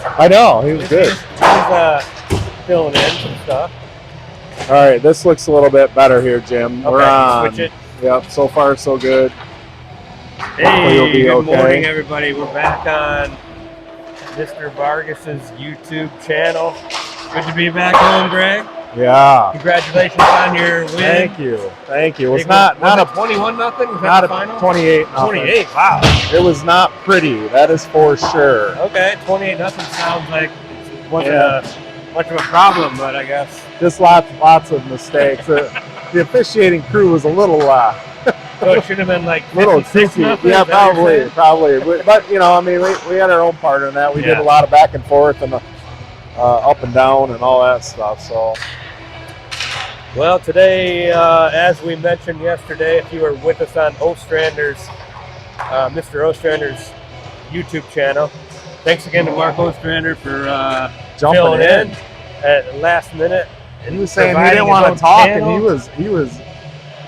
I know, he was good. He's filling in some stuff. All right, this looks a little bit better here, Jim. Okay, We're on. switch it. Yep, so far so good. Hey, good morning, everybody. We're back on Mr. Vargas's YouTube channel. Good to be back home, Greg. Yeah. Congratulations on your win. Thank you. It was not a 21-0. Was not that a the final? 28-0. 28. Wow. It was not pretty. That is for sure. Okay, 28-0 sounds like it wasn't much of a problem, but I guess just lots of mistakes. The officiating crew was a little so it should have been like little tricky. Yeah, probably. But you know, I mean, we had our own part in that. We did a lot of back and forth and up and down and all that stuff. So. Well, today, as we mentioned yesterday, if you were with us on Ostrander's, Mr. Ostrander's YouTube channel, thanks again to Mark Ostrander for jumping in at the last minute. And he was saying he didn't want to talk, and he was.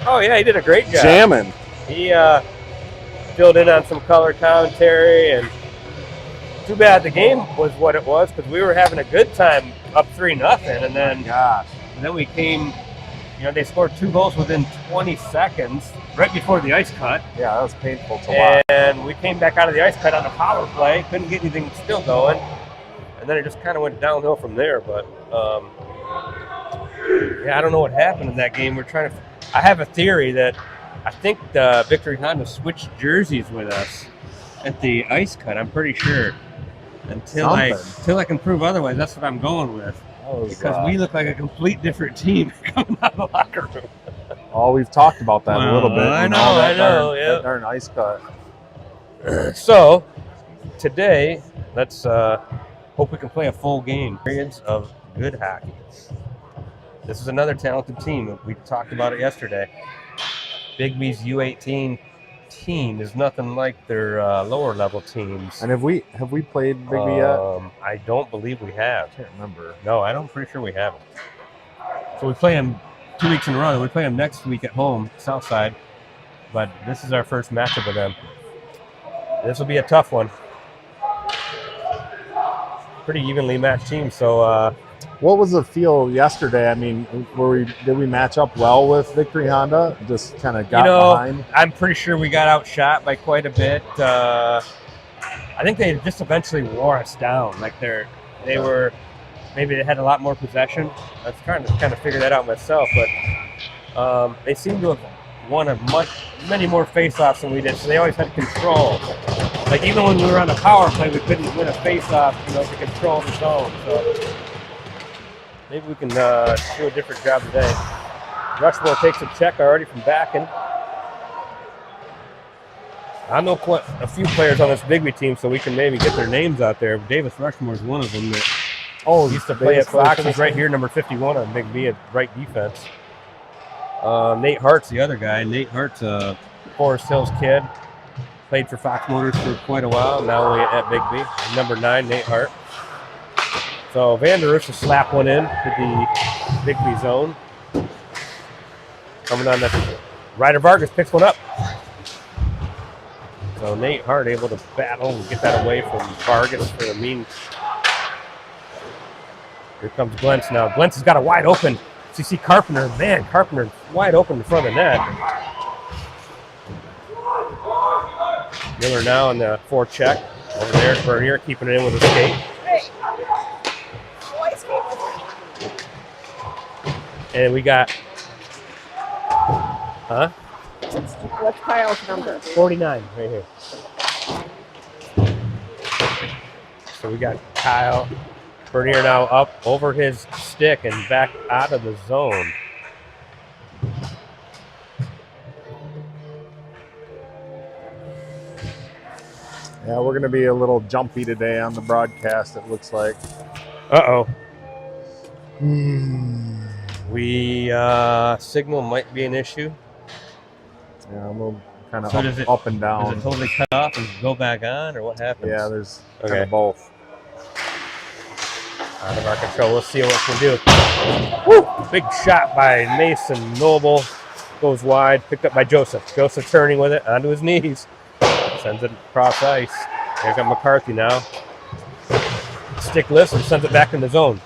Oh yeah, he did a great job. Jamming. He filled in on some color commentary, and too bad the game was what it was because we were having a good time up 3-0, and then we came. You know, they scored 2 goals within 20 seconds, right before the ice cut. Yeah, that was painful to watch. And we came back out of the ice cut on the power play, couldn't get anything still going, and then it just kind of went downhill from there. But I don't know what happened in that game. I have a theory that I think the Victory Honda switched jerseys with us at the ice cut. I'm pretty sure. Until I can prove otherwise, that's what I'm going with. Because we look like a complete different team coming out of the locker room. Oh, we've talked about that a little bit. I know. That darn ice cut. So, today, let's hope we can play a full game. Periods of good hockey. This is another talented team. We talked about it yesterday. Biggby's U18 team is nothing like their lower level teams. And have we played Biggby yet? I don't believe we have. I can't remember. No, I'm pretty sure we haven't. So we play them 2 weeks in a row. We play them next week at home, Southside. But this is our first matchup with them. This will be a tough one. Pretty evenly matched team. So, what was the feel yesterday? I mean, did we match up well with Victory Honda? Just kind of got behind? I'm pretty sure we got outshot by quite a bit. I think they just eventually wore us down. Like they had a lot more possession. I was trying to kind of figure that out myself, but they seem to have won many more faceoffs than we did. So they always had control. Like even when we were on the power play, we couldn't win a faceoff, to control the zone. So. Maybe we can do a different job today. Rushmore takes a check already from Backen. I know a few players on this Biggby team, so we can maybe get their names out there. Davis Rushmore is one of them that used to play at Fox. He's right here, number 51 on Biggby at right defense. Nate Hart's the other guy. Nate Hart's a Forest Hills kid. Played for Fox Motors for quite a while, now at Biggby. Number 9, Nate Hart. So Van der Roos will slap one in to the Biggby zone. Coming on the Ryder Vargas picks one up. So Nate Hart able to battle and get that away from Vargas for the mean. Here comes Glentz now. Glentz has got a wide open. So you see Carpenter. Man, Carpenter wide open in front of the net. Miller now on the forecheck. Over there, Bernier keeping it in with a skate. And we got, what's Kyle's number? 49 right here. So we got Kyle Bernier now up over his stick and back out of the zone. Yeah, we're going to be a little jumpy today on the broadcast, it looks like. Uh-oh. Signal might be an issue. Yeah, I'm a little kind of up and down. Does it totally cut off and go back on, or what happens? Yeah, there's kind of both. Out of our control. We'll see what we can do. Woo! Big shot by Mason Noble. Goes wide. Picked up by Joseph. Joseph turning with it onto his knees. Sends it across ice. Here comes McCarthy now. stickless and sends it back in the zone.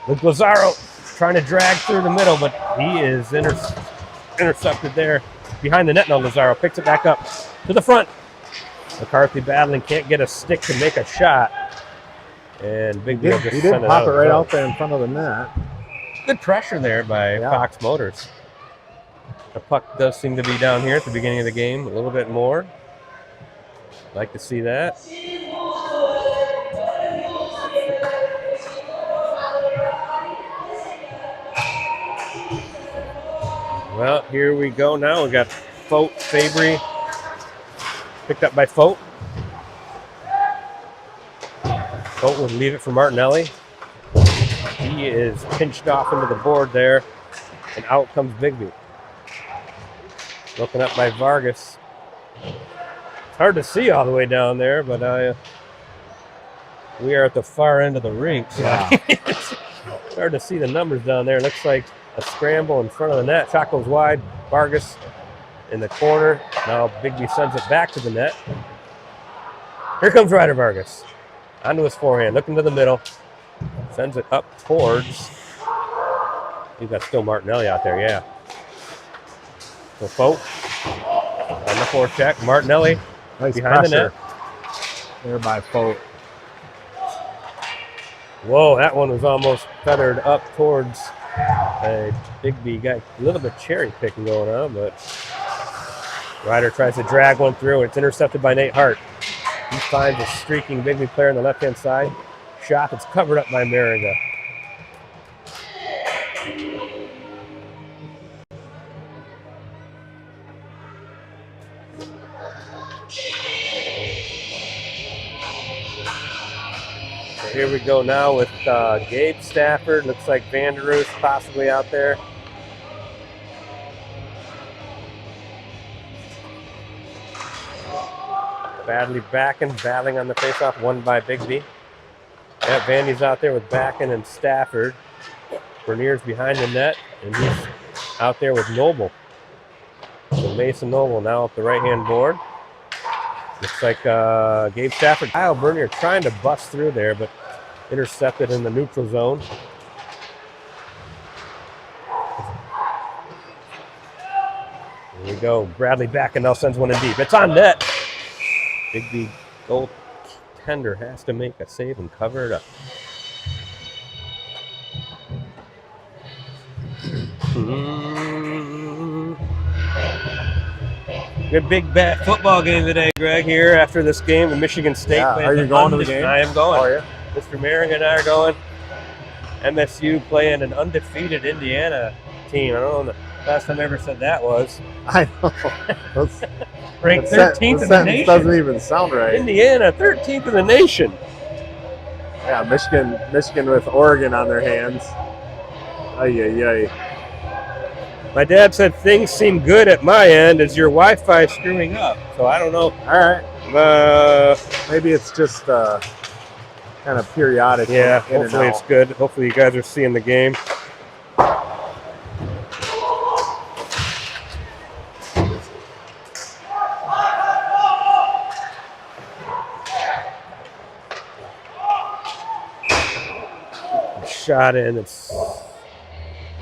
Luke Lazaro trying to drag through the middle, but he is intercepted there behind the net. Now Lazaro picks it back up to the front. McCarthy battling, can't get a stick to make a shot. And Biggby just he did pop it right out there in front of the net. Good pressure there by Fox Motors. The puck does seem to be down here at the beginning of the game a little bit more. Like to see that. Well, here we go now. We got Fote, Fabry, picked up by Fote. Fote would leave it for Martinelli. He is pinched off into the board there, and out comes Biggby. Broken up by Vargas. It's hard to see all the way down there, but we are at the far end of the rink. So it's hard to see the numbers down there. Looks like a scramble in front of the net. Shot goes wide. Vargas in the corner. Now Biggby sends it back to the net. Here comes Ryder Vargas. Onto his forehand. Looking to the middle. Sends it up towards. You've got still Martinelli out there, yeah. So Fote on the forecheck. Martinelli nice behind pressure the net. There by Fote. Whoa, that one was almost feathered up towards Biggby. Got a little bit cherry picking going on, but Ryder tries to drag one through. It's intercepted by Nate Hart. He finds a streaking Biggby player on the left-hand side. Shot that's covered up by Mariga. So here we go now with Gabe Stafford. Looks like Vanderroos possibly out there. Badly battling on the faceoff, won by Biggby. Yeah, Vandy's out there with Backen and Stafford. Bernier's behind the net, and he's out there with Noble. So Mason Noble now up the right-hand board. Looks like Gabe Stafford. Kyle Bernier trying to bust through there, but intercepted in the neutral zone. Here we go. Bradley Backen now sends one in deep. It's on net. Biggby goaltender has to make a save and cover it up. Good big bat football game today, Greg, here after this game with Michigan State. Yeah, are you going to the game? I am going. Oh, yeah. Mr. Marigan and I are going. MSU playing an undefeated Indiana team. I don't know the last time I ever said that was. I know. Ranked 13th in the nation. Doesn't even sound right. Indiana, 13th in the nation. Yeah, Michigan with Oregon on their hands. Ay. My dad said things seem good at my end. Is your Wi-Fi screwing up? So I don't know. All right. Maybe it's just kind of periodic. Yeah, hopefully it's good. Hopefully you guys are seeing the game. Shot in. It's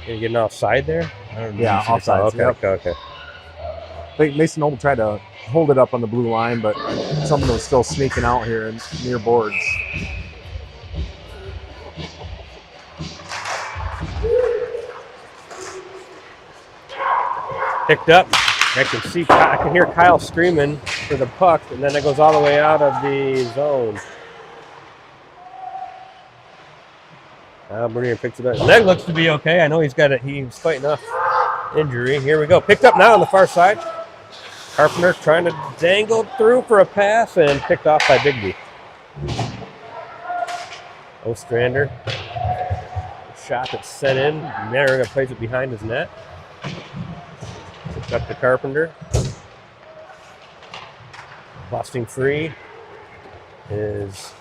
gonna get an offside there. I don't know. Yeah, offside. Okay. I think Mason Noble tried to hold it up on the blue line, but someone was still sneaking out here and near boards. Picked up. I can hear Kyle screaming for the puck, and then it goes all the way out of the zone. Bernier picks it up. His leg looks to be okay. I know he's fighting off injury. Here we go. Picked up now on the far side. Carpenter trying to dangle through for a pass and picked off by Biggby. Ostrander. Shot that's sent in. Mariga plays it behind his net. Picked up to Carpenter. Busting free is...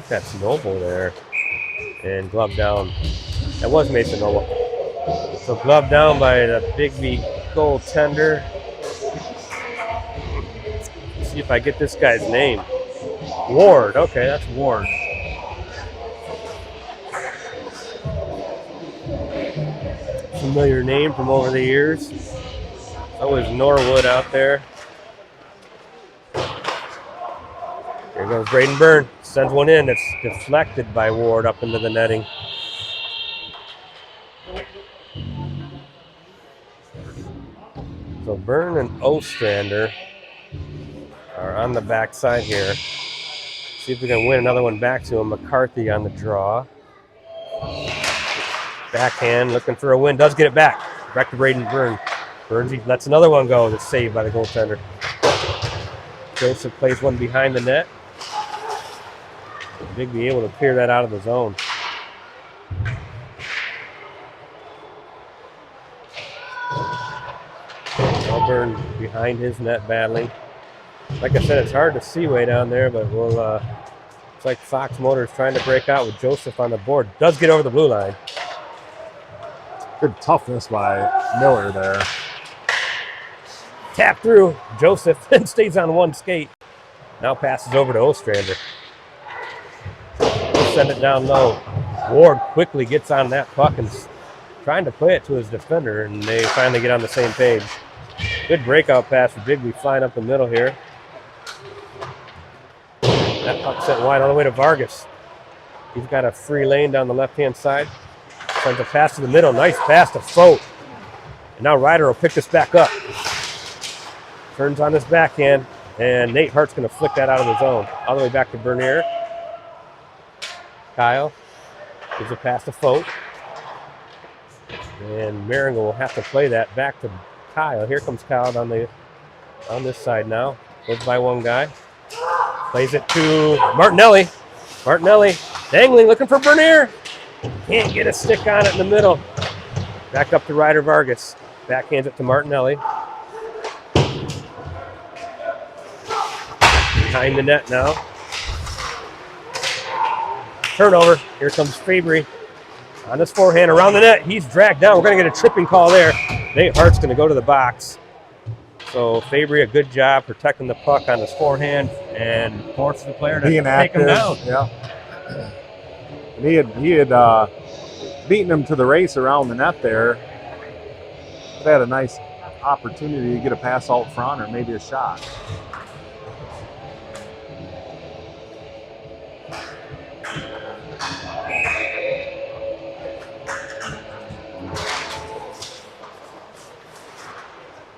That's Noble there. And glove down. That was Mason Noble. So glove down by the Biggby goaltender. Let's see if I get this guy's name. Ward. Okay, that's Ward. Familiar name from over the years. Always Norwood out there. Here goes Braden Byrne. Sends one in. It's deflected by Ward up into the netting. So Byrne and Ostrander are on the backside here. See if we can win another one back to him. McCarthy on the draw. Backhand, looking for a win. Does get it back. Back to Braden Byrne. Burns lets another one go. That's saved by the goaltender. Joseph plays one behind the net. Biggby able to clear that out of the zone. Byrne behind his net battling. Like I said, it's hard to see way down there, but we'll. Looks like Fox Motors trying to break out with Joseph on the board. Does get over the blue line. Good toughness by Miller there. Tap through. Joseph then stays on one skate. Now passes over to Ostrander. He'll send it down low. Ward quickly gets on that puck and trying to play it to his defender, and they finally get on the same page. Good breakout pass for Biggby flying up the middle here. That puck sent wide all the way to Vargas. He's got a free lane down the left-hand side. Sends a pass to the middle. Nice pass to Fote. And now Ryder will pick this back up. Turns on his backhand, and Nate Hart's going to flick that out of the zone. All the way back to Bernier. Kyle gives a pass to Fote. And Maringo will have to play that back to Kyle. Here comes Kyle on this side now. Goes by one guy. Plays it to Martinelli. Martinelli dangling, looking for Bernier. Can't get a stick on it in the middle. Back up to Ryder Vargas. Backhands it to Martinelli. Behind the net now. Turnover. Here comes Fabry. On his forehand around the net. He's dragged down. We're going to get a tripping call there. Nate Hart's going to go to the box. So Fabry, a good job protecting the puck on his forehand and forces the player to take him down. Yeah. And he had beaten him to the race around the net there. They had a nice opportunity to get a pass out front or maybe a shot.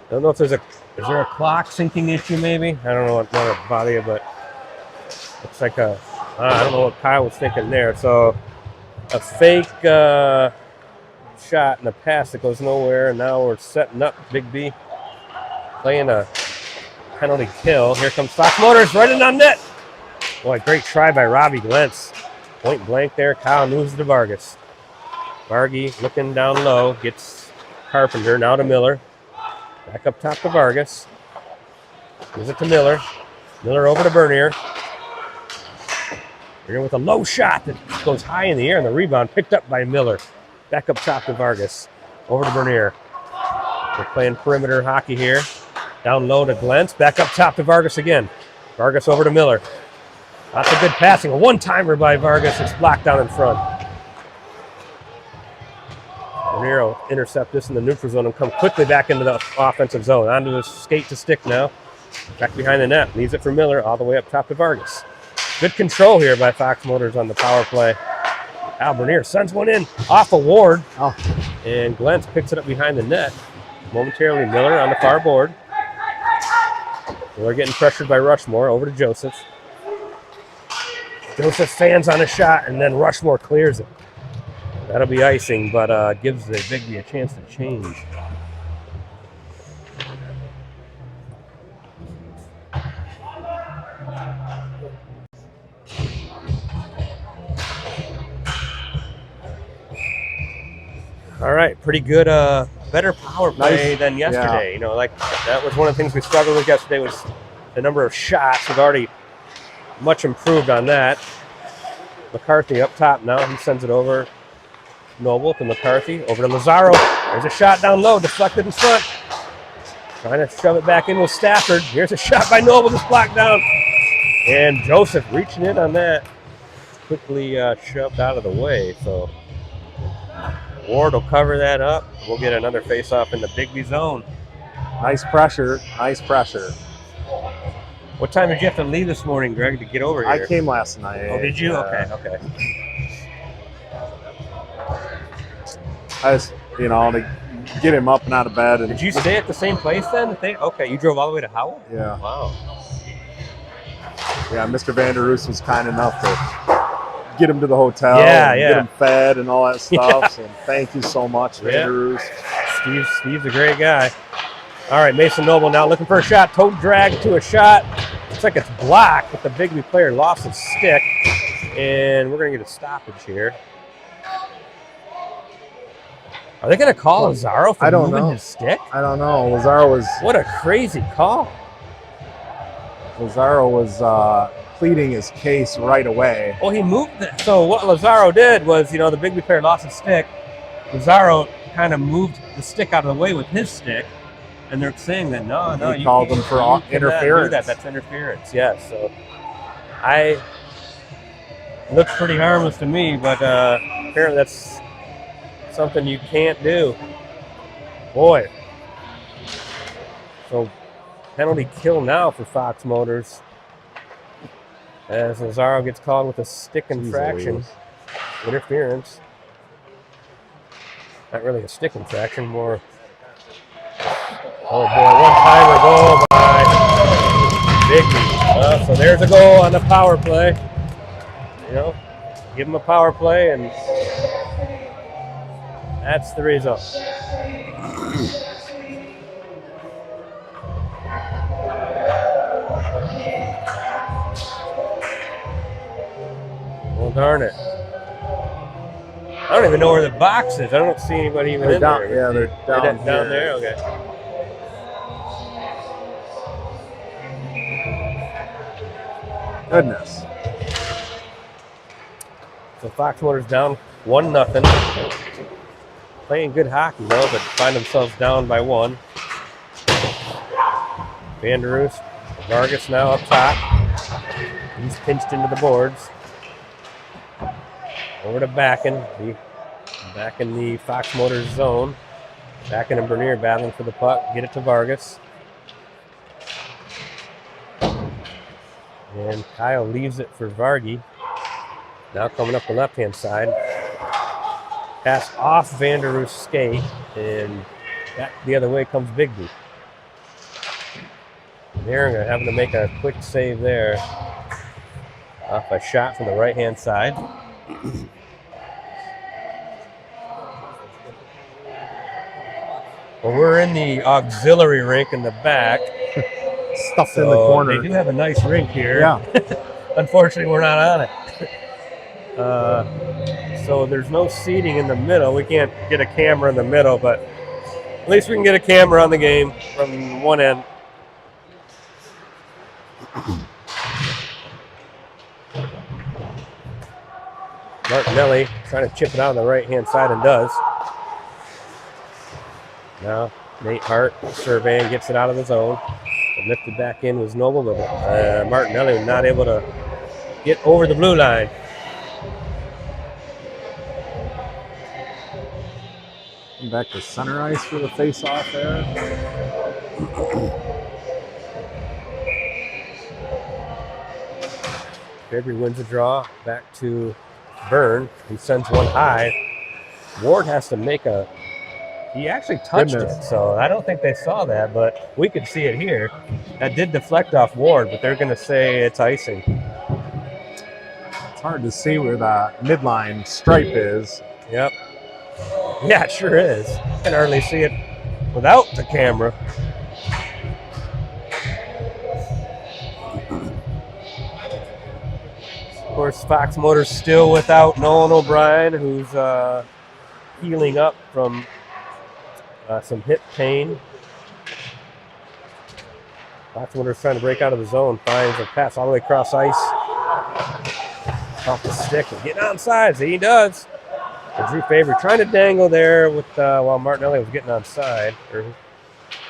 I don't know if is there a clock syncing issue maybe? I don't know what will bother you, but looks like I don't know what Kyle was thinking there. So a fake shot and a pass that goes nowhere, and now we're setting up Biggby playing a penalty kill. Here comes Fox Motors right in on net. Boy, great try by Robbie Glentz. Point blank there. Kyle moves to Vargas. Vargy looking down low, gets Carpenter, now to Miller. Back up top to Vargas. Gives it to Miller. Miller over to Bernier. Bernier with a low shot that goes high in the air, and the rebound picked up by Miller. Back up top to Vargas. Over to Bernier. We're playing perimeter hockey here. Down low to Glentz. Back up top to Vargas again. Vargas over to Miller. Lots of good passing. A one-timer by Vargas. It's blocked down in front. Bernier will intercept this in the neutral zone and come quickly back into the offensive zone. Onto the skate to stick now. Back behind the net. Leaves it for Miller all the way up top to Vargas. Good control here by Fox Motors on the power play. Al Bernier sends one in off a Ward. Oh. And Glentz picks it up behind the net. Momentarily Miller on the far board. Miller getting pressured by Rushmore. Over to Joseph. Joseph fans on a shot, and then Rushmore clears it. That'll be icing, but gives the Biggby a chance to change. All right, pretty good, better power play than yesterday. Yeah. You know, like that was one of the things we struggled with yesterday was the number of shots. We've already much improved on that. McCarthy up top now. He sends it over. Noble to McCarthy. Over to Lazaro. There's a shot down low. Deflected in front. Trying to shove it back in with Stafford. Here's a shot by Noble. Just blocked down. And Joseph reaching in on that. Quickly shoved out of the way. So Ward will cover that up. We'll get another face-off in the Biggby zone. Nice pressure. Nice pressure. What time did you have to leave this morning, Greg, to get over here? I came last night. Oh, did you? Okay. I just, you know, to get him up and out of bed. And did you stay at the same place then? Okay, you drove all the way to Howell? Yeah. Wow. Yeah, Mr. Vanderroos was kind enough to get him to the hotel. Yeah, and yeah. Get him fed and all that stuff. Yeah. So thank you so much, Vanderroos. Steve's a great guy. All right, Mason Noble now looking for a shot. Toe drag to a shot. Looks like it's blocked, but the Biggby player lost his stick. And we're going to get a stoppage here. Are they going to call Lazaro for moving his stick? I don't know. Lazaro was... What a crazy call. Lazaro was pleading his case right away. Well, he moved it. So what Lazaro did was, you know, the Biggby player lost his stick. Lazaro kind of moved the stick out of the way with his stick. And they're saying that, no, he called them for interference. That's interference, yes. So looks pretty harmless to me, but apparently that's something you can't do. Boy. So penalty kill now for Fox Motors as Lazaro gets called with a stick infraction. Interference. Not really a stick infraction, more. Oh boy, one-timer goal by Biggby. So there's a goal on the power play. You know, give him a power play, and that's the result. Well, darn it. I don't even know where the box is. I don't see anybody even in there. Yeah, they're down down there? Okay. Goodness. So Fox Motors down 1-0. Playing good hockey though, but find themselves down by 1. Vanderroos, Vargas now up top. He's pinched into the boards. Over to Backen. Back in the Fox Motors zone. Backen and Bernier battling for the puck. Get it to Vargas. And Kyle leaves it for Vargy. Now coming up the left-hand side. Pass off Vanderroos' skate, and back the other way comes Biggby. They're having to make a quick save there. Off a shot from the right-hand side. Well, we're in the auxiliary rink in the back. Stuffed in the corner. They do have a nice rink here. Yeah. Unfortunately, we're not on it. So there's no seating in the middle. We can't get a camera in the middle, but at least we can get a camera on the game from one end. Martinelli trying to chip it out on the right-hand side and does. Now Nate Hart surveying, gets it out of the zone. Lifted back in was Noble, but Martinelli was not able to get over the blue line. Back to center ice for the face-off there. Biggby wins the draw. Back to Byrne. He sends one high. Ward has to make a... He actually touched it, so I don't think they saw that, but we could see it here. That did deflect off Ward, but they're going to say it's icing. It's hard to see where the midline stripe is. Yep. Yeah, it sure is. You can hardly see it without the camera. Of course, Fox Motors still without Nolan O'Brien, who's healing up from some hip pain. Fox Motors trying to break out of the zone, finds a pass all the way across ice. Off the stick and getting onside. He does. And Drew Faber trying to dangle there with while Martinelli was getting onside. Or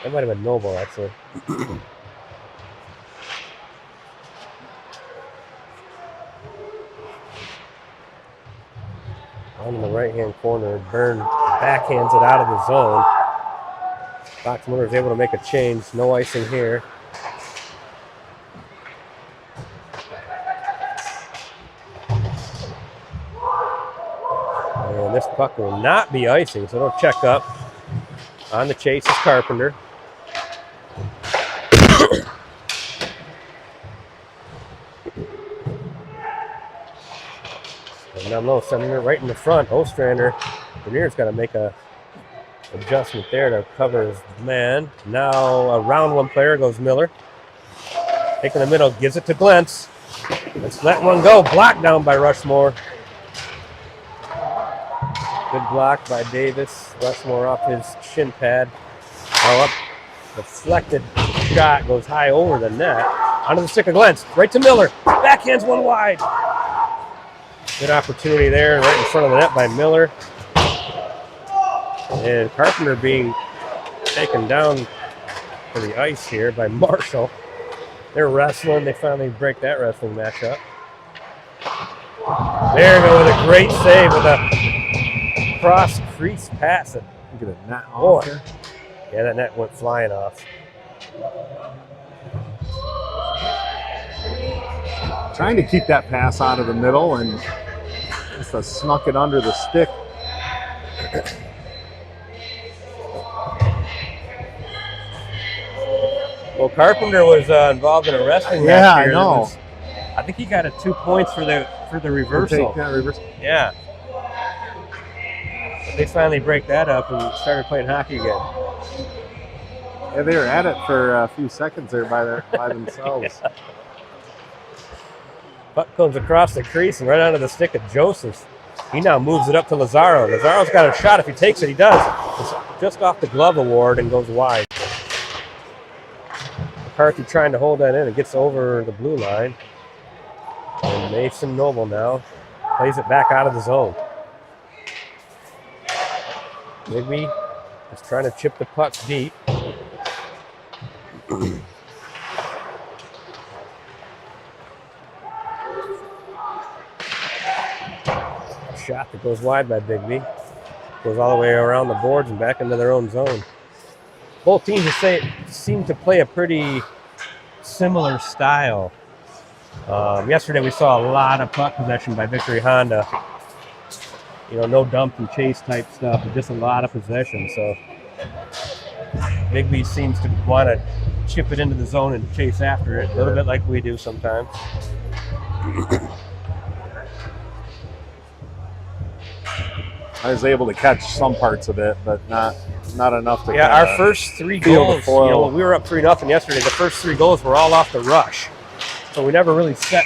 that might have been Noble, actually. Down in the right-hand corner, Byrne backhands it out of the zone. Fox Miller is able to make a change. No icing here. And this puck will not be icing, so it'll check up. On the chase is Carpenter. And down low, sending it right in the front. Ostrander, Bernier's got to make a adjustment there to cover his man. Now around one player goes Miller. Taking the middle, gives it to Glentz. Let's let one go. Blocked down by Rushmore. Good block by Davis. Rushmore off his shin pad. Now up. Deflected shot goes high over the net. Onto the stick of Glentz. Right to Miller. Backhands one wide. Good opportunity there, right in front of the net by Miller. And Carpenter being taken down to the ice here by Marshall. They're wrestling. They finally break that wrestling match up. There we go with a great save with a cross crease pass. Get a net off here. Yeah, that net went flying off. Trying to keep that pass out of the middle and just snuck it under the stick. Well, Carpenter was involved in a wrestling match. Yeah, I here. know. I think he got 2 points for the reversal. Take that reversal. Yeah. But they finally break that up and started playing hockey again. Yeah, they were at it for a few seconds there by themselves. Yeah. Puck comes across the crease and right onto the stick of Joseph. He now moves it up to Lazaro. Lazaro's got a shot if he takes it. He does. It's just off the glove award and goes wide. McCarthy trying to hold that in and gets over the blue line. And Mason Noble now plays it back out of the zone. Biggby is trying to chip the puck deep. Shot that goes wide by Biggby. Goes all the way around the boards and back into their own zone. Both teams seem to play a pretty similar style. Yesterday we saw a lot of puck possession by Victory Honda. You know, no dump and chase type stuff, but just a lot of possession. So Biggby seems to want to chip it into the zone and chase after it, a little bit like we do sometimes. I was able to catch some parts of it, but not enough to. Yeah, our first 3 goals. You know, when we were up 3-0 yesterday, the first 3 goals were all off the rush, so we never really set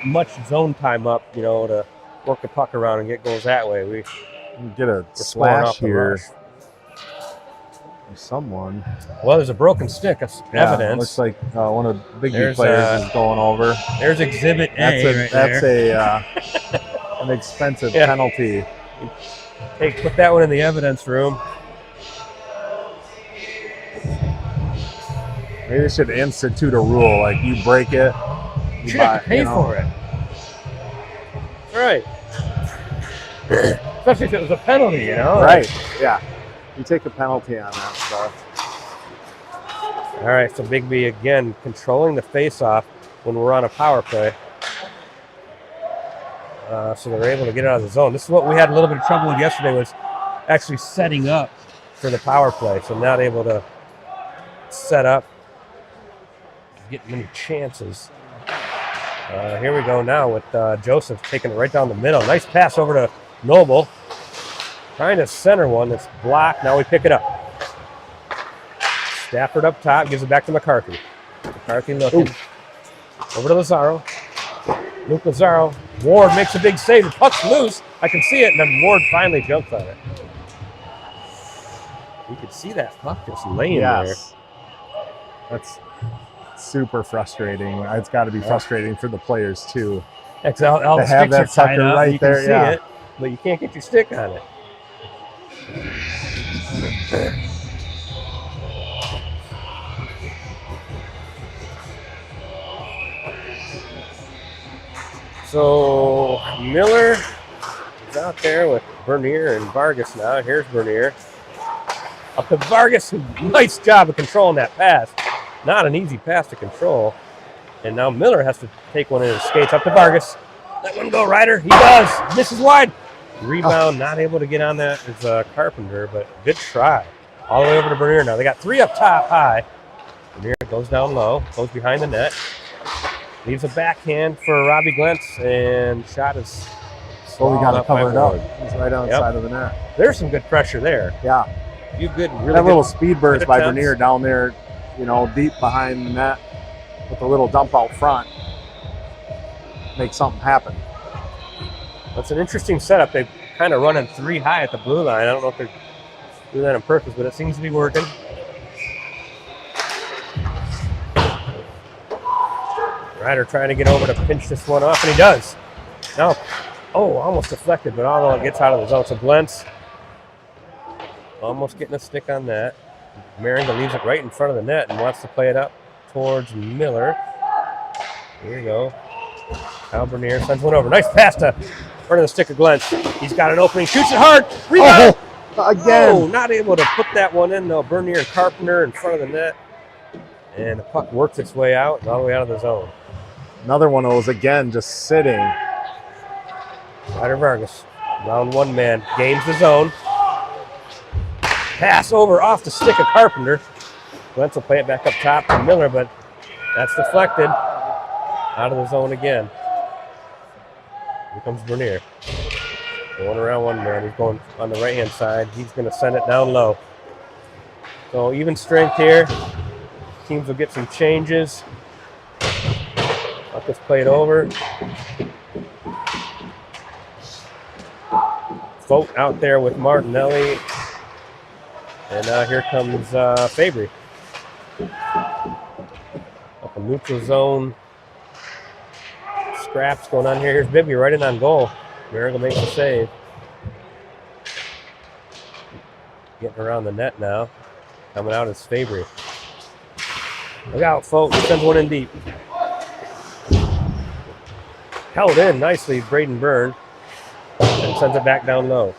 much zone time up. You know, to work the puck around and get goals that way. We get a slash here. Someone. Well, there's a broken stick. That's evidence. Looks like one of the Biggby players is going over. There's Exhibit A. That's an expensive penalty. Put that one in the evidence room. Maybe they should institute a rule like you break it, you have to pay for it. Right. Especially if it was a penalty, you know. Right. Yeah. You take a penalty on that stuff. All right. So Biggby again controlling the face-off when we're on a power play. So they're able to get out of the zone. This is what we had a little bit of trouble with yesterday, was actually setting up for the power play. So not able to set up, get many chances. Here we go now with Joseph taking it right down the middle. Nice pass over to Noble. Trying to center one that's blocked. Now we pick it up. Stafford up top, gives it back to McCarthy. McCarthy looking. Over to Lazaro. Luke Lazaro. Ward makes a big save. The puck's loose. I can see it, and then Ward finally jumps on it. You can see that puck just laying there. That's super frustrating. It's got to be frustrating for the players, too. All the have that sucker right you there, can see it, but you can't get your stick on it. So Miller It's out there with Bernier and Vargas now. Here's Bernier. Up to Vargas. Nice job of controlling that pass. Not an easy pass to control. And now Miller has to take one in his skates. Up to Vargas. Let one go, Ryder. He does. Misses wide. Rebound, not able to get on that is Carpenter, but good try. All the way over to Bernier now. They got 3 up top high. Bernier goes down low, goes behind the net. Leaves a backhand for Robbie Glentz, and shot is So we got to cover it up. Ward. He's right outside of the net. There's some good pressure there. Yeah. You good, really that good, little speed burst by attempts. Bernier down there, you know, deep behind the net with a little dump out front. Make something happen. That's an interesting setup. They kind of running 3 high at the blue line. I don't know if they're doing that on purpose, but it seems to be working. Ryder trying to get over to pinch this one off, and he does. Now, almost deflected, but although it gets out of the zone. So Glentz almost getting a stick on that. Maringa leaves it right in front of the net and wants to play it up towards Miller. Here you go. Kyle Bernier sends one over. Nice pass to front of the stick of Glentz. He's got an opening, shoots it hard. Rebound! Again. Oh, not able to put that one in though. Bernier and Carpenter in front of the net. And the puck works its way out and all the way out of the zone. Another one of those, again, just sitting. Ryder Vargas, round 1 man, gains the zone. Pass over off the stick of Carpenter. Glentz will play it back up top to Miller, but that's deflected. Out of the zone again. Here comes Bernier. Going around 1 man. He's going on the right-hand side. He's going to send it down low. So even strength here. Teams will get some changes. Puck is played over. Vogt out there with Martinelli. And here comes Fabry. Up a neutral zone. Scraps going on here. Here's Biggby right in on goal. Maringa makes a save. Getting around the net now. Coming out is Fabry. Look out, folks. Sends one in deep. Held in nicely, Braden Byrne. And sends it back down low.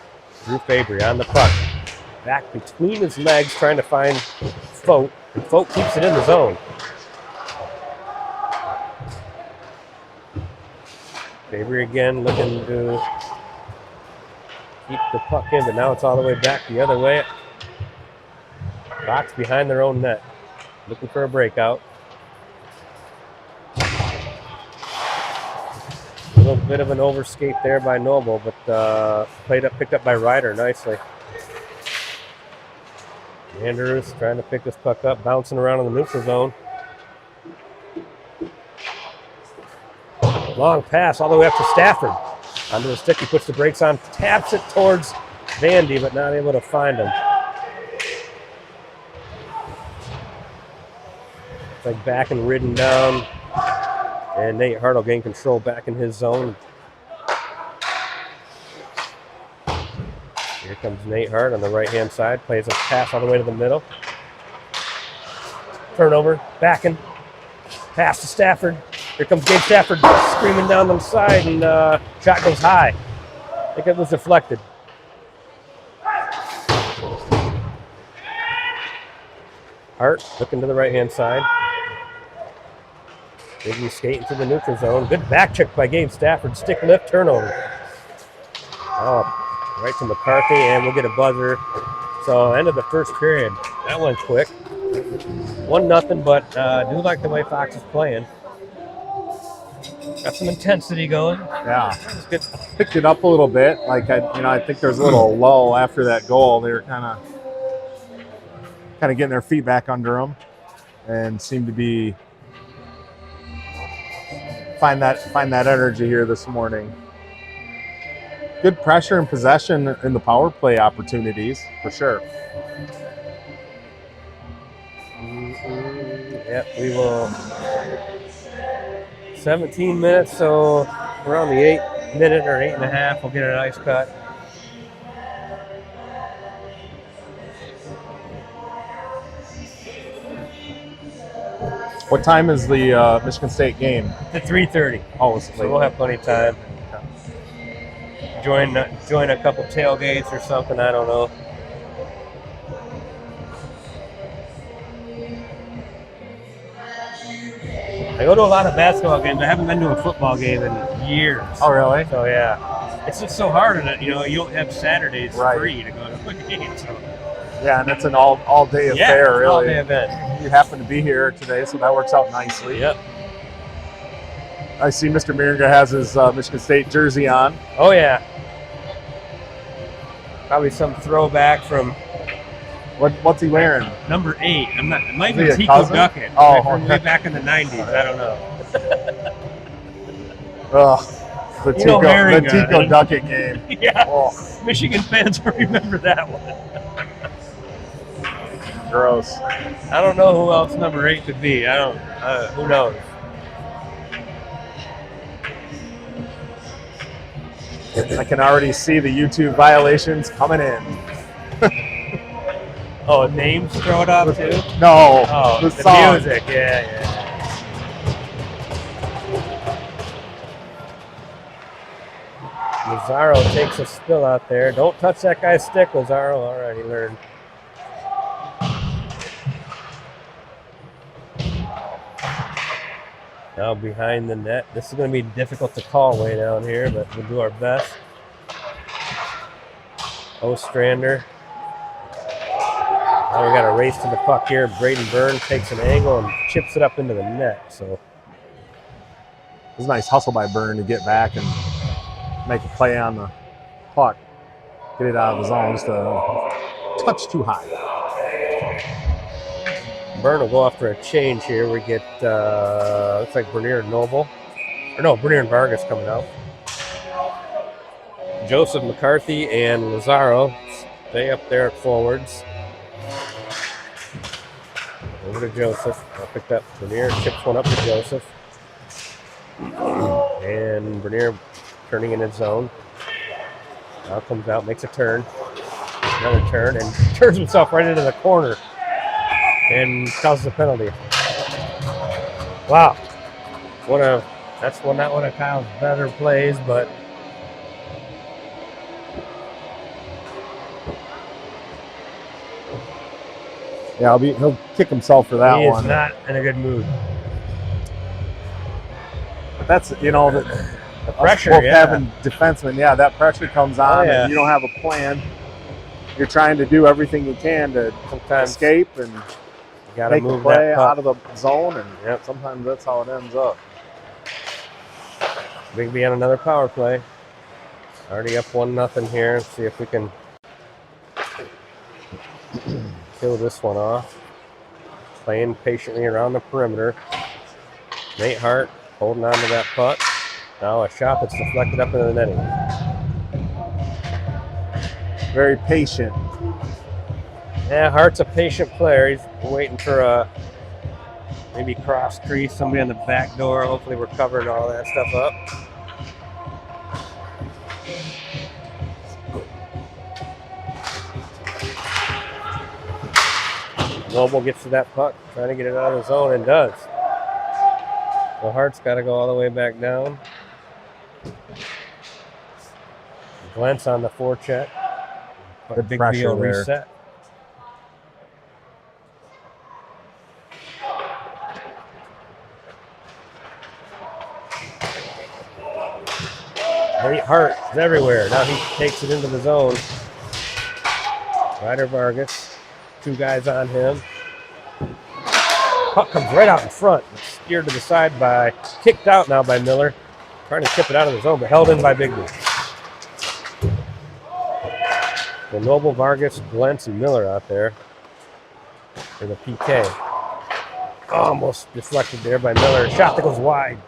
Drew Fabry on the puck. Back between his legs, trying to find Vogt. And Vogt keeps it in the zone. Fabry again looking to keep the puck in, but now it's all the way back the other way. Box behind their own net. Looking for a breakout. A little bit of an overskate there by Noble, but picked up by Ryder nicely. Andrews trying to pick this puck up, bouncing around in the neutral zone. Long pass all the way up to Stafford. Onto the stick, he puts the brakes on, taps it towards Vandy, but not able to find him. It's like back and ridden down. And Nate Hart will gain control back in his zone. Here comes Nate Hart on the right-hand side. Plays a pass all the way to the middle. Turnover, backing. Pass to Stafford. Here comes Gabe Stafford screaming down the side, and shot goes high. I think it was deflected. Hart looking to the right-hand side. Biggby skating to the neutral zone. Good back check by Gabe Stafford. Stick lift, turnover. Oh, right to McCarthy, and we'll get a buzzer. So end of the first period. That went quick. 1-0, but I do like the way Fox is playing. Got some intensity going. Yeah, It's good. picked it up a little bit. Like I think there's a little lull after that goal. They were kind of getting their feet back under them, and seemed to be find that energy here this morning. Good pressure and possession in the power play opportunities for sure. Yep, we will. 17 minutes, so around the 8-minute or 8.5, we'll get an ice cut. What time is the Michigan State game? At 3:30. Oh, it's So we'll have plenty of time. join a couple tailgates or something. I don't know. I go to a lot of basketball games. I haven't been to a football game in years. Oh, really? So yeah, it's just so hard. And you don't have Saturdays Right. free to go to a game. So Yeah, and it's an all day yeah, affair, it's an really. all-day event. You happen to be here today, so that works out nicely. Yep. I see Mr. Miringa has his Michigan State jersey on. Oh yeah. Probably some throwback from What's he wearing? number 8. It might Is he be a Tico cousin? Duckett. Oh, from way okay. back in the 90s. I don't know. Ugh, the Miringa. Tico Duckett game. Yeah. Oh, Michigan fans will remember that one. gross. I don't know who else number 8 could be. I don't. Who knows? I can already see the YouTube violations coming in. Oh, names thrown up too? No, Oh, the the song. music. Yeah. Lazaro takes a spill out there. Don't touch that guy's stick, Lazaro. All right, he learned. Now behind the net. This is going to be difficult to call way down here, but we'll do our best. Ostrander. Now we got a race to the puck here. Braden Byrne takes an angle and chips it up into the net. So It was a nice hustle by Byrne to get back and make a play on the puck. Get it out of the zone just a touch too high. Byrne will go off for a change here. We get, looks like Bernier and Noble. Or no, Bernier and Vargas coming out. Joseph McCarthy and Lazaro stay up there at forwards. Over to Joseph. I'll pick that. Bernier chips one up to Joseph. And Bernier turning in his zone. Now comes out, makes a turn. Another turn, and turns himself right into the corner. And causes a penalty. Wow. That's not one of Kyle's better plays, but Yeah, he'll kick himself for that he one. is not in a good mood. But that's, the Pressure, both yeah. having defensemen, yeah, that pressure comes on yeah. and you don't have a plan. You're trying to do everything you can to Sometimes escape and you gotta make a move play that puck. out of the zone, and sometimes that's how it ends up. Biggby on another power play. Already up 1-0 here. Let's see if we can kill this one off. Playing patiently around the perimeter. Nate Hart holding on to that puck. Now a shot that's deflected up into the netting. Very patient. Yeah, Hart's a patient player. He's waiting for a maybe cross crease, somebody on the back door. Hopefully we're covering all that stuff up. Noble gets to that puck, trying to get it out of the zone, and does. So Hart's got to go all the way back down. Glance on the forecheck. Good Big pressure deal there. reset. Nate Hart is everywhere. Now he takes it into the zone. Ryder Vargas, 2 guys on him. Puck comes right out in front. It's steered to the side kicked out now by Miller. Trying to tip it out of the zone, but held in by Biggby. So Noble, Vargas, Glentz, and Miller out there for the PK. Almost deflected there by Miller. Shot that goes wide.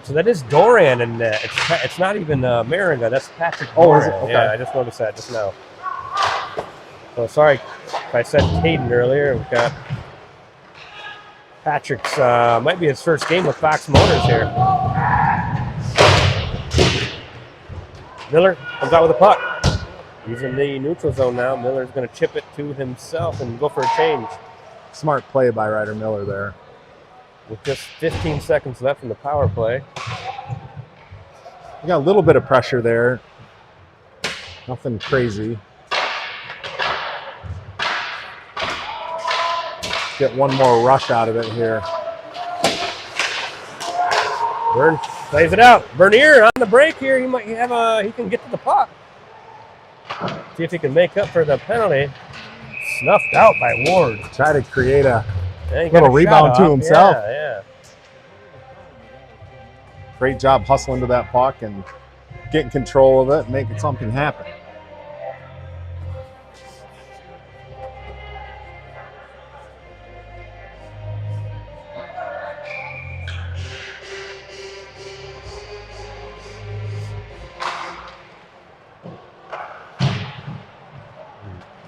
So that is Doran in net. It's not even Maringa. That's Patrick Doran. Oh, is it? Okay. Yeah, I just noticed that just now. So sorry if I said Caden earlier. We've got Patrick's, might be his first game with Fox Motors here. Miller comes out with a puck. He's in the neutral zone now. Miller's going to chip it to himself and go for a change. Smart play by Ryder Miller there. With just 15 seconds left in the power play. You got a little bit of pressure there. Nothing crazy. Get one more rush out of it here. Byrne plays it out. Bernier on the break here. He might have he can get to the puck. See if he can make up for the penalty. Snuffed out by Ward. Try to create a Yeah, little rebound to himself. Yeah. Great job hustling to that puck and getting control of it and making something happen.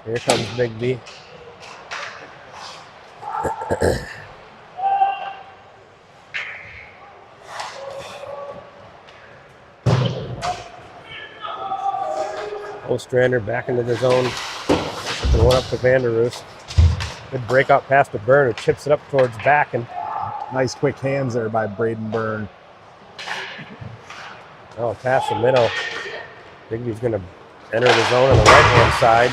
Here comes Biggby. Ostrander back into the zone. And one up to Vanderroos. Good breakout pass to Byrne, who chips it up towards back. And Nice quick hands there by Braden Byrne. oh, past the middle. Biggby's going to enter the zone on the right-hand side.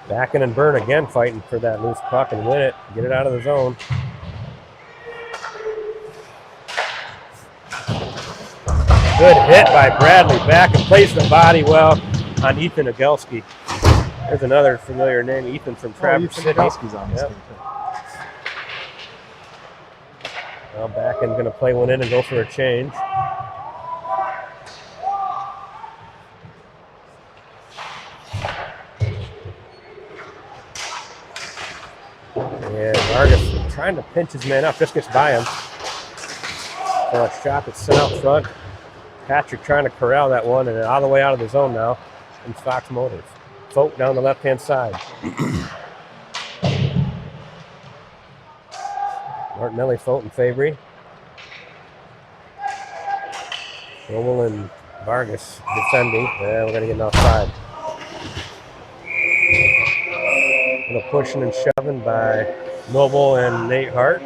Backen and Byrne again fighting for that loose puck and win it. Get it out of the zone. Good hit by Bradley. Back and plays the body well on Ethan Ogelski. There's another familiar name, Ethan from Traverse City. Ogelski's on this Yep. team too. Now Backen going to play one in and go for a change. And Vargas trying to pinch his man up, just gets by him. For a shot that's sent out front. Patrick trying to corral that one and all the way out of the zone now. And Fox Motors. Folk down the left-hand side. Martinelli, Fote, and Fabry. Noble and Vargas defending. Yeah, we're going to get an offside. Little pushing and shoving by Noble and Nate Hart.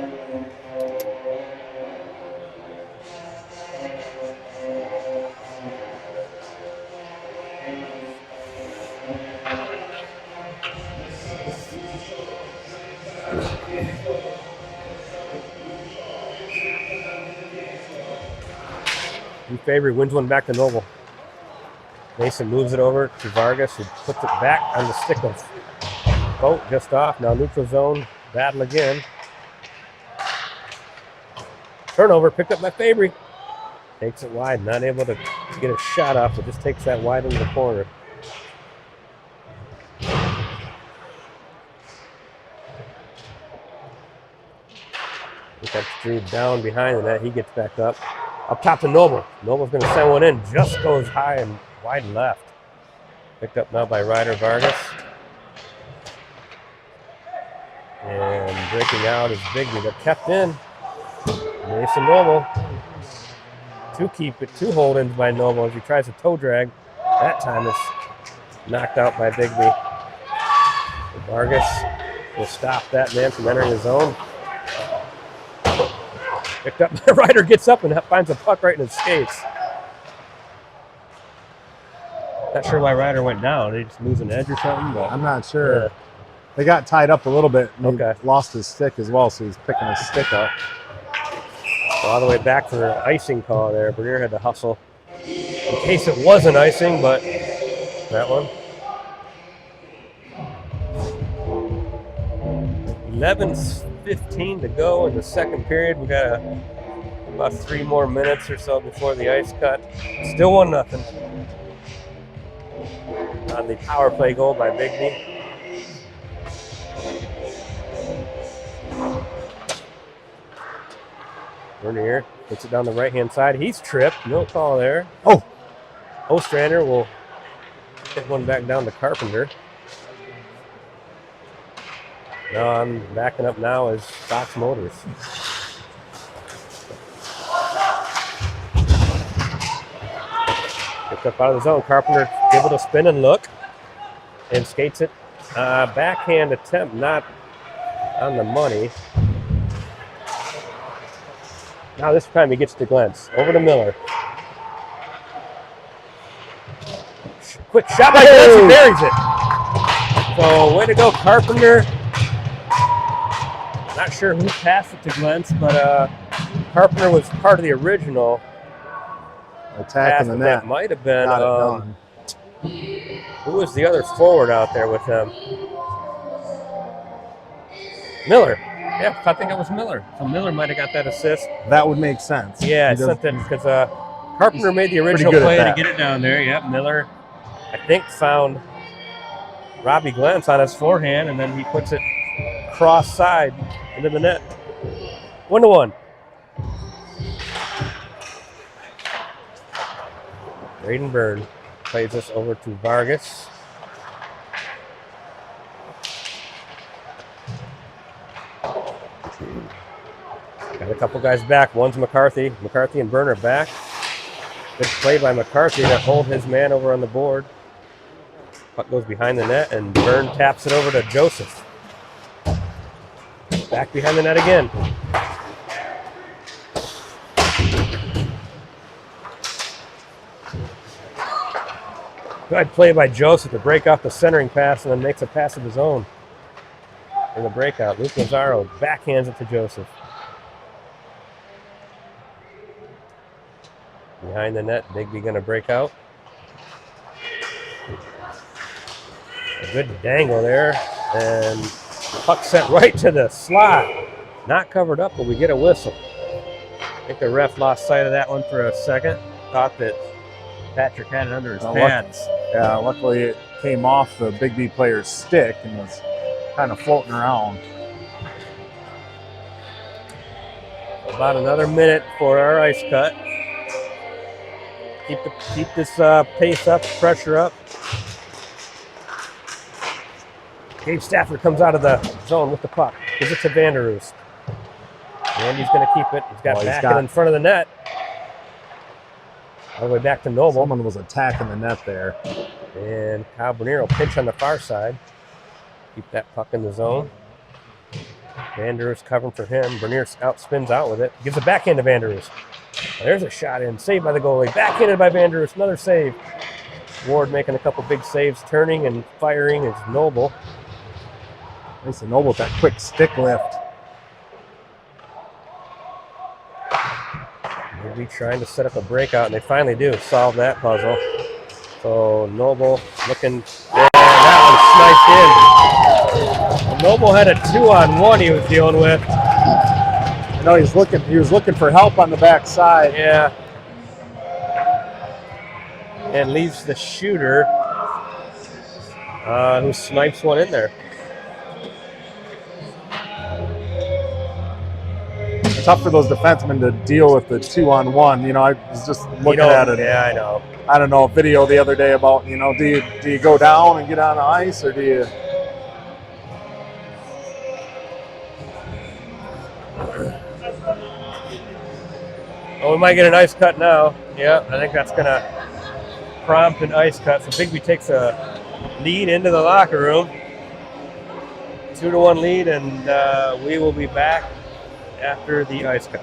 Fabry wins one back to Noble. Mason moves it over to Vargas, who puts it back on the stick of Boat just off. Now neutral zone, battle again. Turnover picked up by Fabry. Takes it wide, not able to get a shot off, but just takes that wide into the corner. That's Drew down behind the net. He gets back up. Up top to Noble. Noble's going to send one in. Just goes high and wide left. Picked up now by Ryder Vargas. And breaking out is Biggby. They're kept in. Mason Noble. Two hold-ins by Noble as he tries a toe drag. That time it's knocked out by Biggby. Vargas will stop that man from entering his zone. Picked up, Ryder gets up and finds a puck right in his skates. Not sure why Ryder went down. Did he just lose an edge or something? But I'm not sure. Yeah. They got tied up a little bit. And okay. He lost his stick as well, so he's picking his stick up. So all the way back for the icing call there. Bernier had to hustle in case it was an icing, but that one. 11:15 to go in the second period. We got about 3 more minutes or so before the ice cut. Still 1-0 on the power play goal by Biggby. Bernier puts it down the right-hand side. He's tripped. No call there. Oh! Ostrander will get one back down to Carpenter. No, I'm backing up now is Fox Motors. Picked up out of the zone. Carpenter able to spin and look and skates it. Backhand attempt, not on the money. Now this time he gets to Glentz. Over to Miller. Quick shot by Glentz, he buries it. So way to go, Carpenter. Not sure who passed it to Glentz, but Carpenter was part of the original Attacking the net. That might have been Got it done. who was the other forward out there with them? Miller. Yeah, I think it was Miller. So Miller might have got that assist. That would make sense. Yeah, something because Carpenter made the original play to get it down there. Yep, Miller, I think, found Robbie Glentz on his forehand, and then he puts it cross side into the net. 1-1. Braden Byrne plays this over to Vargas. Got a couple guys back. One's McCarthy. McCarthy and Byrne are back. Good play by McCarthy to hold his man over on the board. Puck goes behind the net, and Byrne taps it over to Joseph. Back behind the net again. Good play by Joseph to break off the centering pass and then makes a pass of his own in the breakout. Luke Lazaro backhands it to Joseph. Behind the net, Biggby going to break out. A good dangle there, and the puck sent right to the slot. Not covered up, but we get a whistle. I think the ref lost sight of that one for a second. Thought that Patrick had it under his pads. Yeah, luckily it came off the Biggby player's stick and was kind of floating around. About another minute for our ice cut. Keep this pace up, pressure up. Gabe Stafford comes out of the zone with the puck. Gives it to Vanderoost. Andy's going to keep it. He's got in front of the net. All the way back to Noble. Someone was attacking the net there. And Kyle Bernier will pinch on the far side. Keep that puck in the zone. Vanderoost covering for him. Bernier spins out with it. Gives it backhand to Vanderoost. There's a shot in. Saved by the goalie. Backhanded by Vanderoost. Another save. Ward making a couple big saves. Turning and firing is Noble. Lisa Noble with that quick stick lift. Biggby trying to set up a breakout, and they finally do solve that puzzle. So Noble looking, yeah, that one sniped in. Noble had a 2-on-1 he was dealing with. I know he was looking for help on the backside. Yeah. And leaves the shooter who snipes one in there. Tough for those defensemen to deal with the 2-on-1. You know, I was just looking at it. Yeah, I know. I don't know, a video the other day about, you know, do you go down and get on the ice, or do you? Well, we might get an ice cut now. Yeah, I think that's going to prompt an ice cut. So Biggby takes a lead into the locker room. 2-1 lead, and we will be back after the ice cut.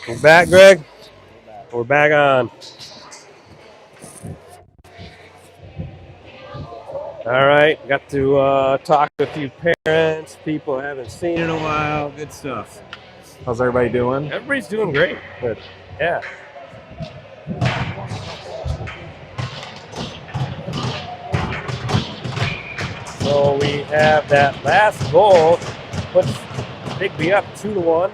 We're back, Greg. We're back on. All right, got to talk to a few parents, people I haven't seen in a while. Good stuff. How's everybody doing? Everybody's doing great. Good. Yeah. So we have that last goal, puts Biggby up 2-1.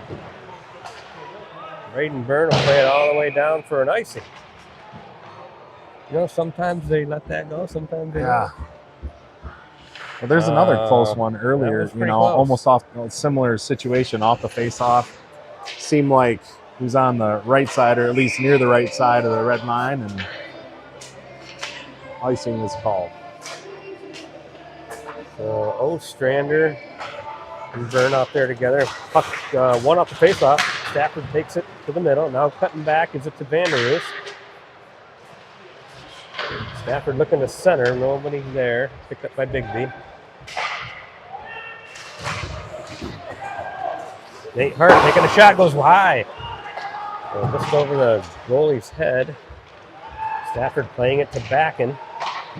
Braden Byrne will play it all the way down for an icing. You know, sometimes they let that go, sometimes they don't. Well, there's another close one earlier, pretty close. almost off a similar situation off the face-off. Seemed like he was on the right side, or at least near the right side of the red line, and icing is called. So Ostrander and Byrne out there together. Puck, one off the face-off. Stafford takes it to the middle. Now cutting back, gives it to Vanderus. Stafford looking to center. Nobody there. Picked up by Biggby. Nate Hart taking a shot, goes high. So just over the goalie's head. Stafford playing it to Backen.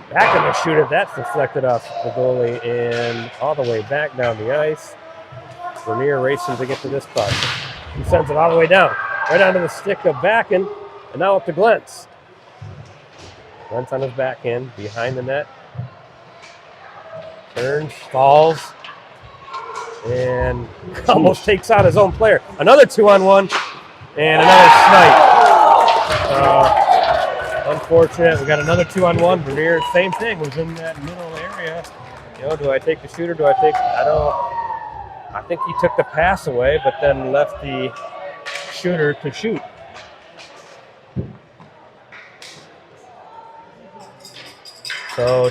Backen to shoot it. That's deflected off the goalie and all the way back down the ice. Vernier racing to get to this puck. He sends it all the way down. Right onto the stick of Backen. And now up to Glentz. Glentz on his back end, behind the net. Turns, falls. And almost takes out his own player. Another 2-on-1 and another snipe. Unfortunate. We got another 2-on-1. Vernier, same thing, was in that middle area. You know, do I take the shooter? I think he took the pass away, but then left the shooter to shoot. So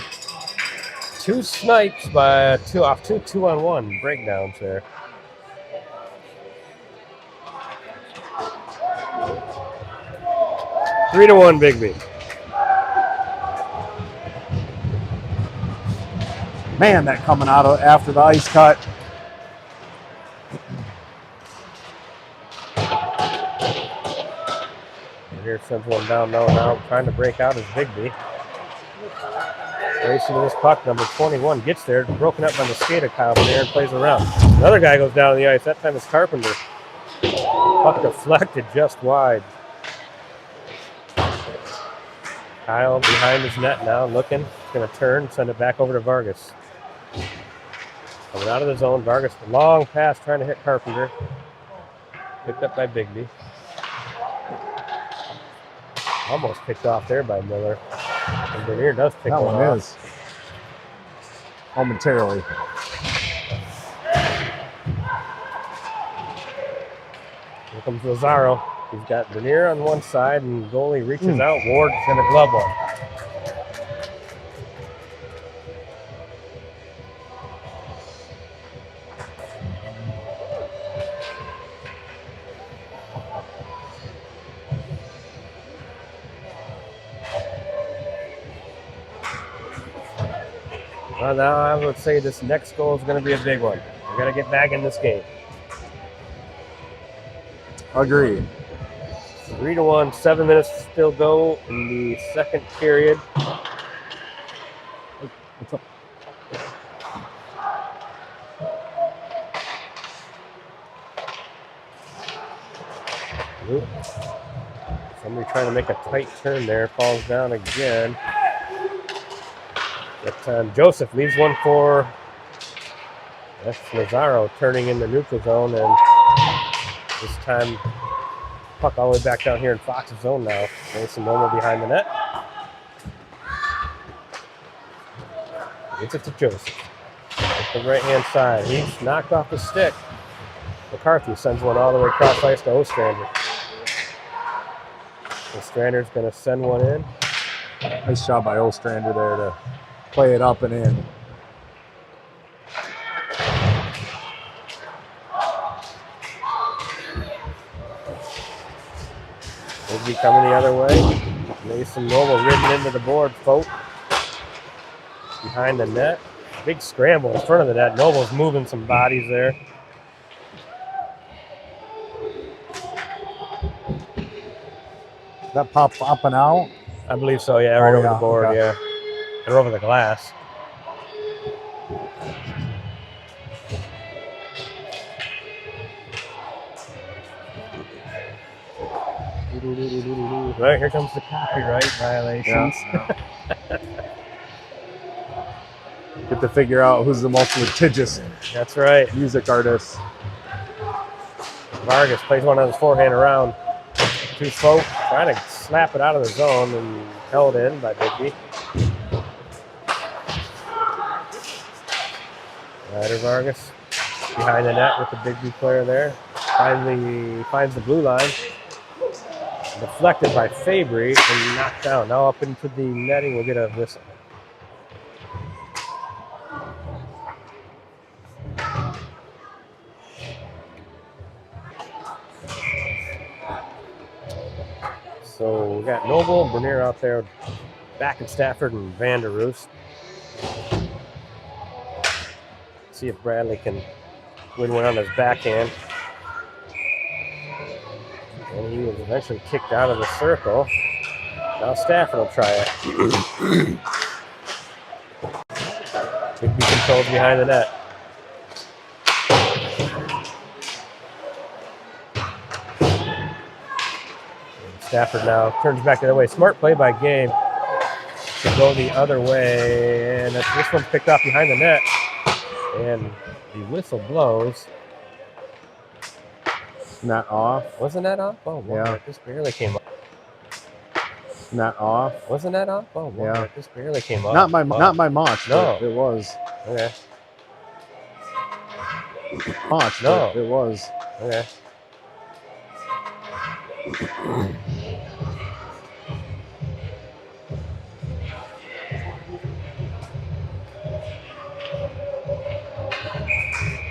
2 snipes by two 2-on-1 breakdowns there. Three to 1 Biggby. Man, that coming out of after the ice cut. Here sends one down now trying to break out is Biggby. Racing to this puck, number 21 gets there, broken up by the skate of Kyle Vernier and plays around. Another guy goes down the ice. That time it's Carpenter. Puck deflected just wide. Kyle behind his net now, looking. He's going to turn, send it back over to Vargas. Coming out of the zone, Vargas, long pass trying to hit Carpenter. Picked up by Biggby. Almost picked off there by Miller. And Vernier does pick That one one off. is. Momentarily. Here comes Lazaro. He's got Vernier on one side, and goalie reaches out. Ward's going to glove one. Well, now I would say this next goal is going to be a big one. We're going to get back in this game. Agreed. 3 to 1, 7 minutes to still go in the second period. What's up? Oop. Somebody trying to make a tight turn there, falls down again. That time Joseph leaves one for, that's Lazaro turning in the neutral zone, and this time puck all the way back down here in Fox's zone now. Mason Noble behind the net. Gets it to Joseph. At the right-hand side. He's knocked off the stick. McCarthy sends one all the way across ice to Ostrander. Ostrander's going to send one in. Nice job by Ostrander there to play it up and in. Biggby coming the other way. Mason Noble ridden into the board, folk. Behind the net. Big scramble in front of the net. Noble's moving some bodies there. That pop up and out. I believe so, yeah, right over yeah, the board, okay. yeah. Or over the glass. Right, here comes the copyright violations. Yeah. Get to figure out who's the most litigious That's right. music artist. Vargas plays one on his forehand around. Too slow, trying to slap it out of the zone and held in by Biggby. Ryder Vargas behind the net with the Biggby player there. Finally finds the blue line. Deflected by Fabry and knocked down. Now up into the netting, we'll get a whistle. So we got Noble, Bernier out there, back at Stafford and Van der Roos. See if Bradley can win one on his backhand. And he was eventually kicked out of the circle. Now Stafford will try it. Biggby controls behind the net. Stafford now turns back the other way. Smart play by Gabe to go the other way. And this one's picked off behind the net. And the whistle blows. Not off. Wasn't that off? Oh, wow. Yeah. It just barely came up. Not off. Wasn't that off? Oh, wow. Yeah. It just barely came up. Not by much. No. It was. Okay. Much. No. It was. Okay.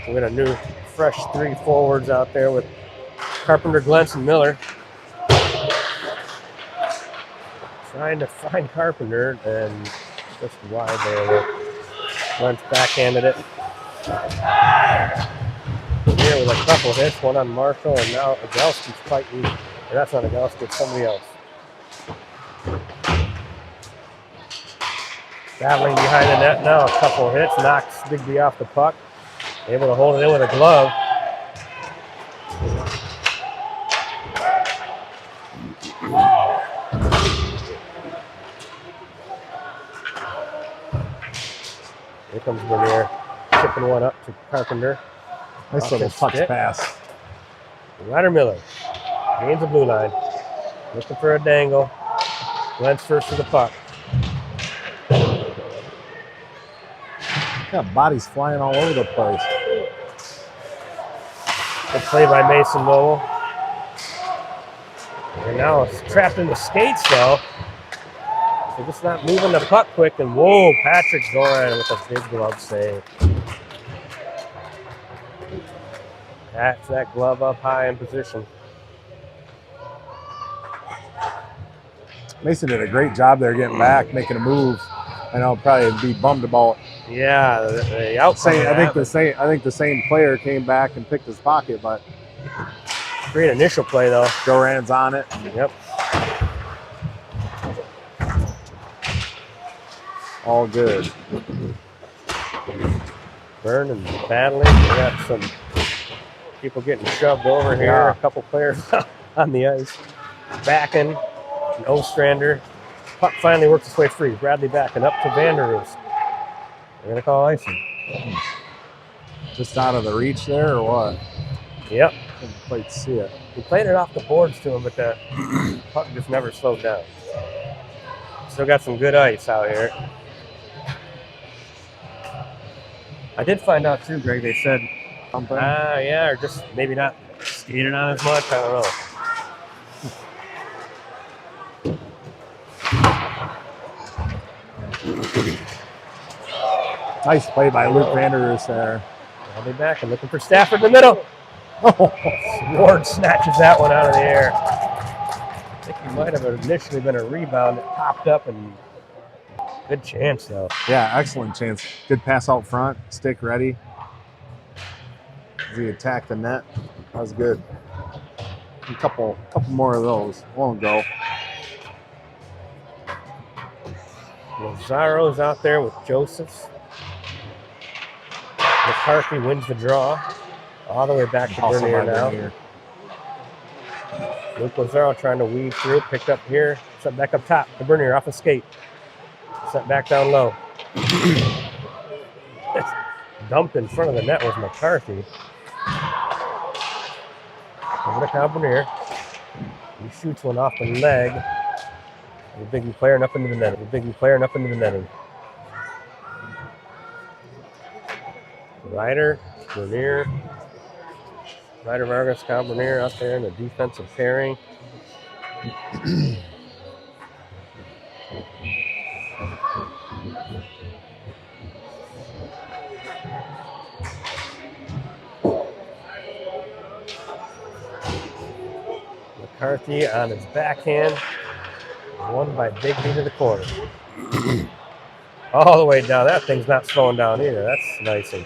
We got a new, fresh 3 forwards out there with Carpenter, Glentz, and Miller. Trying to find Carpenter, and just wide there. Glentz backhanded it. Here with a couple hits, one on Marshall, and now Agelski's fighting. Or that's not Agelski, it's somebody else. Battling behind the net now, a couple of hits, knocks Biggby off the puck. Able to hold it in with a glove. Here comes Bernier, chipping one up to Carpenter. Nice Off little his touch stick. pass. Ryder Miller gains the blue line. Looking for a dangle. Glentz first to the puck. Yeah, bodies flying all over the place. Good play by Mason Lowell. And now it's trapped in the skates though. So just not moving the puck quick. And whoa, Patrick Doran with a big glove save. That's that glove up high in position. Mason did a great job there getting back, making a move. I know probably be bummed about. Yeah, the outside. I think the same player came back and picked his pocket, but Great initial play though. Doran's on it. Yep. All good. Burn and battling. We got some people getting shoved over here. Yeah. A couple players on the ice. Backing. An Ostrander. Puck finally works its way free. Bradley backing up to Van der Roos. They're going to call icing. Just out of the reach there or what? Yep. Couldn't quite see it. He played it off the boards to him, but the puck just never slowed down. Still got some good ice out here. I did find out too, Greg, they said, Something. yeah, or just maybe not skating on as much. I don't know. Nice play by Luke Van der Roos there. I'll be back. I'm looking for Stafford in the middle. Ward snatches that one out of the air. I think it might have initially been a rebound that popped up, and good chance though. Yeah, excellent chance. Good pass out front. Stick ready. As he attacked the net. That was good. A couple more of those. Won't go. Lazzaro's out there with Joseph. McCarthy wins the draw. All the way back to Also Bernier by now. Bernier. Luke Lazzaro trying to weave through. Picked up here. Set back up top to Bernier off a skate. Set back down low. It's dumped in front of the net was McCarthy. Over to Kyle Bernier. He shoots one off the leg. The Biggby player and up into the netting. The Biggby player and up into the netting. Ryder, Bernier. Ryder Vargas, Kyle Bernier out there in the defensive pairing. McCarthy on his backhand. Won by Biggby to the corner. All the way down. That thing's not slowing down either. That's nice. Well,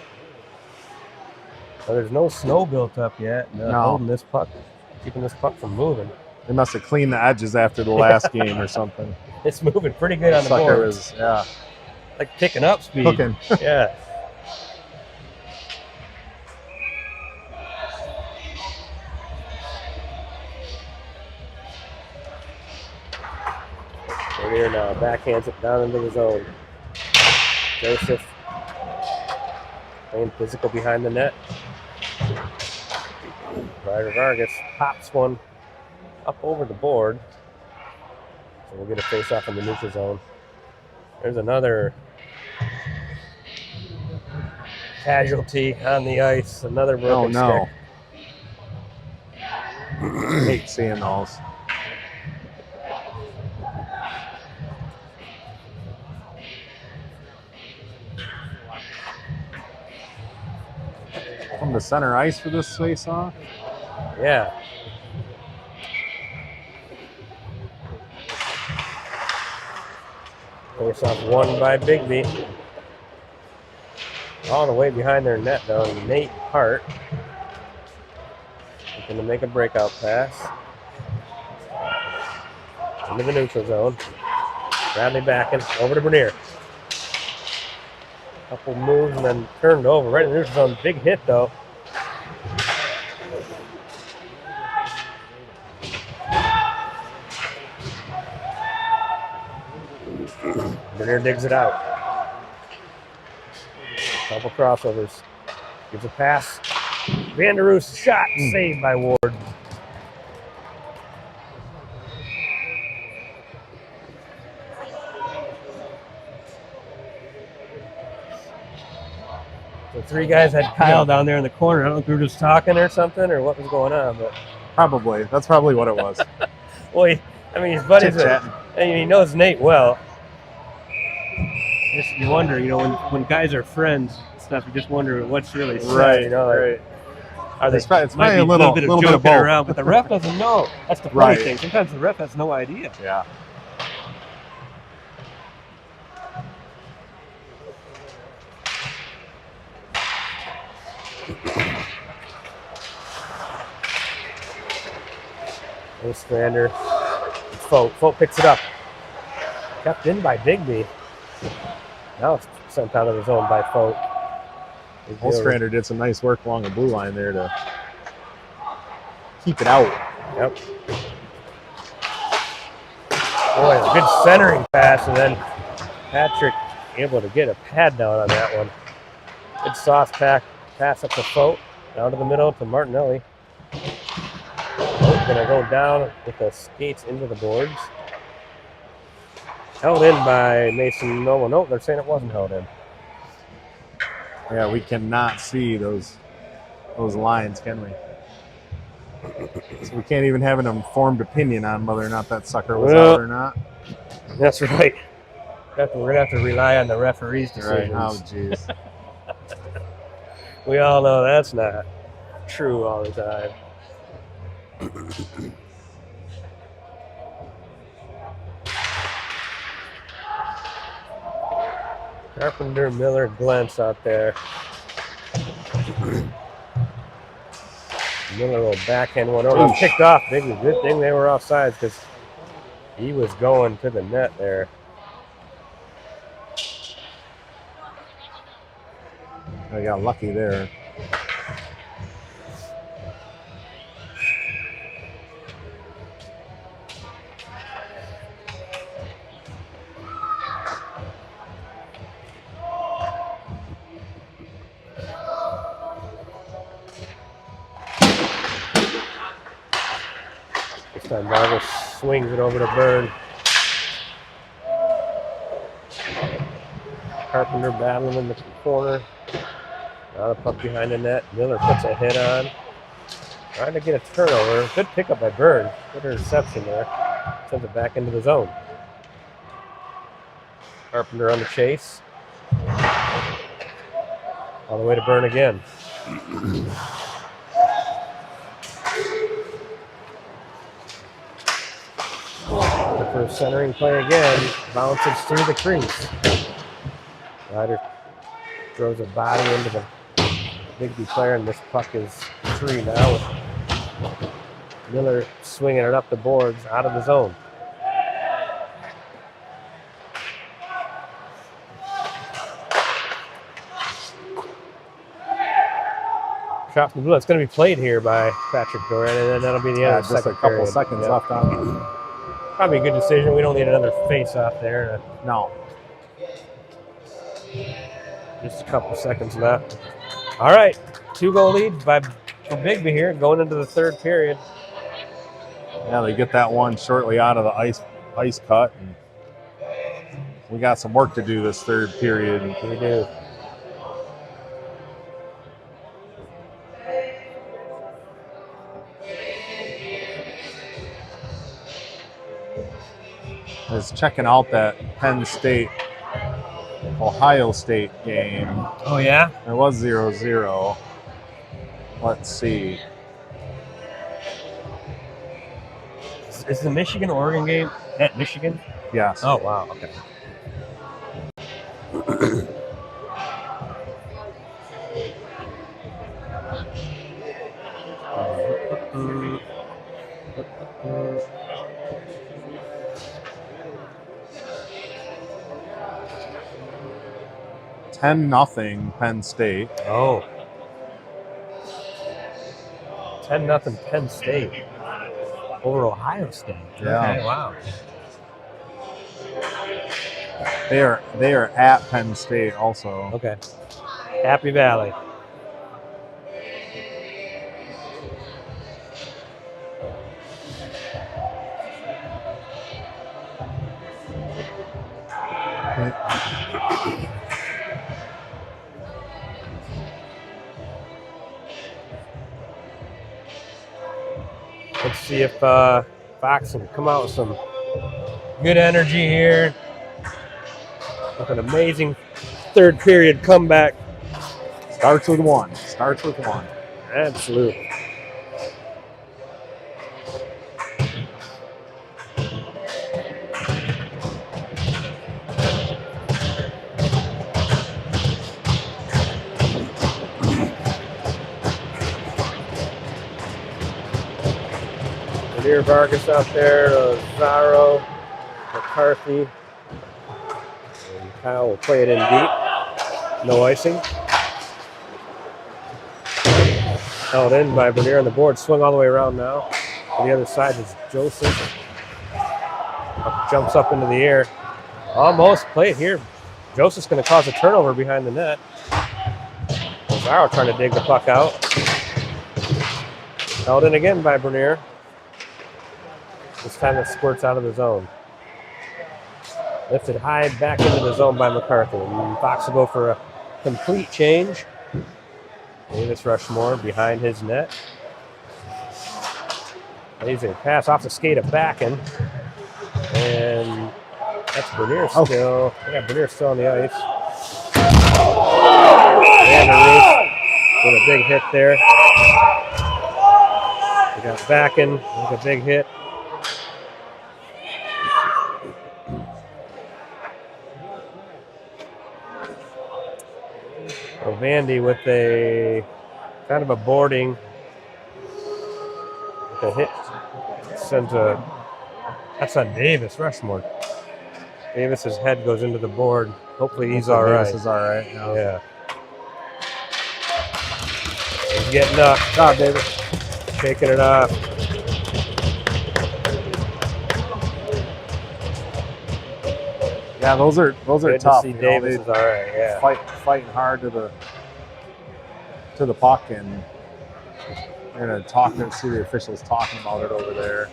there's no snow built up yet. No. Holding this puck, keeping this puck from moving. They must have cleaned the edges after the last game or something. It's moving pretty good on the Sucker board. is, yeah. Like picking up speed. Cooking. Yeah. Bernier now backhands it down into the zone. Joseph playing physical behind the net. Ryder Vargas pops one up over the board. So we'll get a face off in the neutral zone. There's another casualty on the ice. Another broken stick. I hate seeing those. From the center ice for this face-off? Yeah. Face off won by Biggby. All the way behind their net though, Nate Hart. Looking to make a breakout pass. Into the neutral zone. Bradley backing over to Bernier. Couple moves and then turned over right in the neutral zone. Big hit though. Bernier digs it out. Couple crossovers. Gives a pass. Vanderoos shot. Saved by Ward. The three guys had Kyle down there in the corner. I don't know if we were just talking or something or what was going on, but Probably. That's probably what it was. well, his buddies, Chit-chatting. and he knows Nate well. Just you wonder, when guys are friends and stuff, you just wonder what's really said. Right, like, right. Are they, It's probably might be a little bit of bit of joking both. around, but the ref doesn't know. That's the funny Right. thing. Sometimes the ref has no idea. Yeah. Ostrander. Folk picks it up. Kept in by Biggby. Now it's sent out of the zone by Folk. Ostrander did some nice work along the blue line there to keep it out. Yep. Boy, a good centering pass, and then Patrick able to get a pad down on that one. Good soft pass up to Folk. Down to the middle to Martinelli. Going to go down with the skates into the boards. Held in by Mason Nolan. No, they're saying it wasn't held in. Yeah, we cannot see those lines, can we? So we can't even have an informed opinion on whether or not that sucker was out or not. That's right. We're going to have to rely on the referee's decisions. Right. Oh, jeez. We all know that's not true all the time. Carpenter, Miller, Glentz out there. Miller will backhand one over. Kicked off. Biggby. Good thing they were offsides because he was going to the net there. I got lucky there. This time Vargas swings it over to Byrne. Carpenter battling in the corner. Now the puck behind the net. Miller puts a hit on. Trying to get a turnover. Good pickup by Byrne. Good interception there. Sends it back into the zone. Carpenter on the chase. All the way to Byrne again. For a centering play again. Bounces through the crease. Ryder throws a body into the Biggby player, and this puck is free now with Miller swinging it up the boards out of the zone. Shot from the blue. It's going to be played here by Patrick Doran, and then that'll be the end of the Just second a couple period. seconds Yep. left on. Probably a good decision. We don't need another face-off there. No. Just a couple seconds left. All right, 2-goal lead for Biggby here, going into the third period. Yeah, they get that one shortly out of the ice cut. And we got some work to do this third period. We do. I was checking out that Penn State Ohio State game. Oh, yeah? It was 0-0. Let's see. Is the Michigan-Oregon game at Michigan? Yes. Oh, wow. Okay. Nothing Penn State. Oh. 10-0 Penn State over Ohio State. Yeah. Okay, wow. They are at Penn State also. Okay. Happy Valley. Let's see if Fox can come out with some good energy here. With an amazing third period comeback. Starts with one. Starts with one. Absolutely. Near Vargas out there, Zaro, McCarthy, and Kyle will play it in deep. No icing. Held in by Bernier on the board. Swung all the way around now. On the other side is Joseph. Jumps up into the air. Almost played here. Joseph's going to cause a turnover behind the net. Zaro trying to dig the puck out. Held in again by Bernier. This time it squirts out of the zone. Lifted high back into the zone by McCarthy. And Fox will go for a complete change. Davis Rushmore behind his net. Amazing pass off the skate of Backen. And that's Bernier still. Yeah, Bernier still on the ice. And with a big hit there. We got Backen with a big hit. Vandy with a kind of a boarding. With a hit. Sends a. That's on Davis Rushmore. Davis's head goes into the board. Hopefully he's all right. Davis is all right. Yeah. He's getting up. Good job, David. Shaking it off. Yeah, those are Good tough. to see you know, Davis they is all right. Yeah. fighting hard to the puck, and we're gonna talk and see the officials talking about it over there.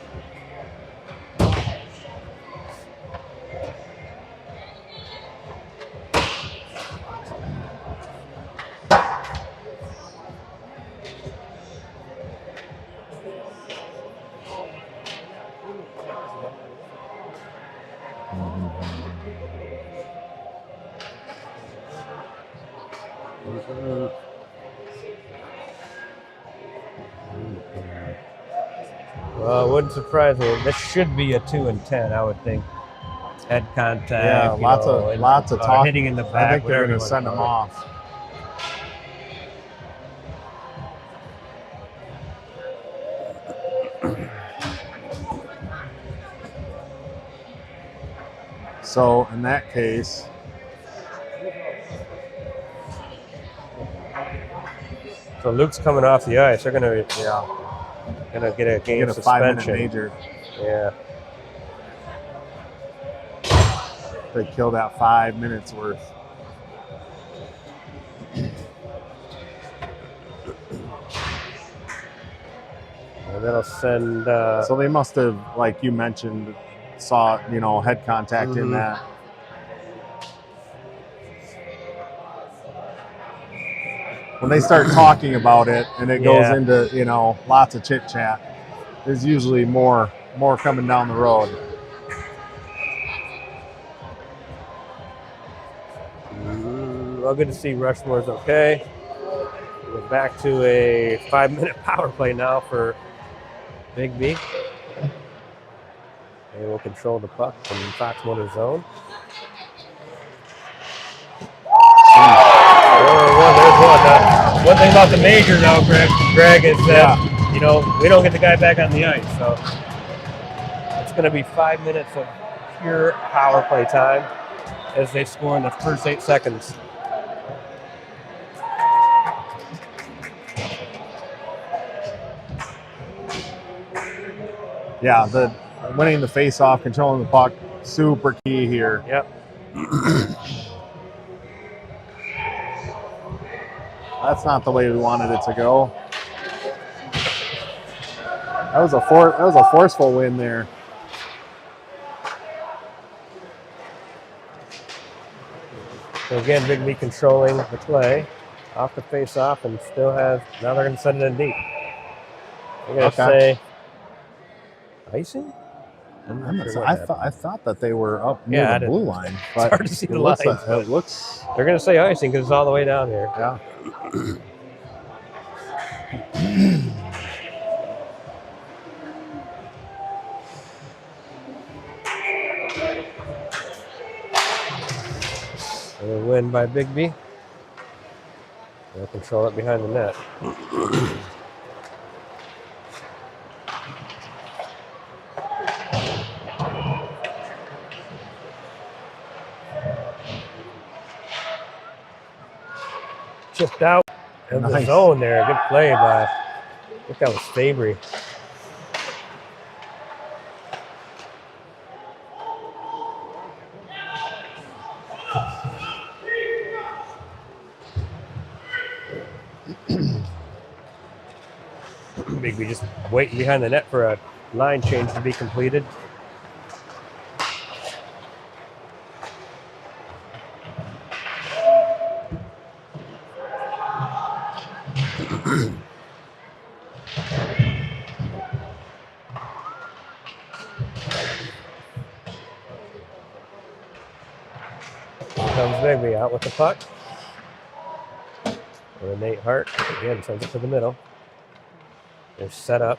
Well, it wouldn't surprise me. This should be a 2 and 10, I would think. Head contact. Yeah, lots of talk. Hitting in the back. I think they're whatever gonna you send wanna them call it. off. So in that case, So Luke's coming off the ice. They're gonna get a game get a 5-minute suspension. major. Yeah. They kill that 5 minutes worth. And that'll send. So they must have, like you mentioned, saw head contact in that. When they start talking about it and it goes into lots of chit chat, there's usually more coming down the road. Well, good to see Rushmore's okay. We're back to a 5-minute power play now for Biggby. They will control the puck from Fox Motor zone. There's one. One thing about the major, though, Greg, is that we don't get the guy back on the ice, so it's going to be 5 minutes of pure power play time as they score in the first 8 seconds. Yeah, the winning the face-off, controlling the puck, super key here. Yep. That's not the way we wanted it to go. That was a forceful win there. So again, Biggby controlling the play off the face-off, and still has. Now they're going to send it in deep. They're going to say icing. I thought that they were up near the blue line, but it's hard to see the lines. It looks. They're going to say icing because it's all the way down here. Yeah. A win by Biggby. They'll control it behind the net. Chipped out of the zone there. Good play by, I think that was Fabry. Biggby just waiting behind the net for a line change to be completed. Comes Biggby out with the puck. And Nate Hart again sends it to the middle. They're set up.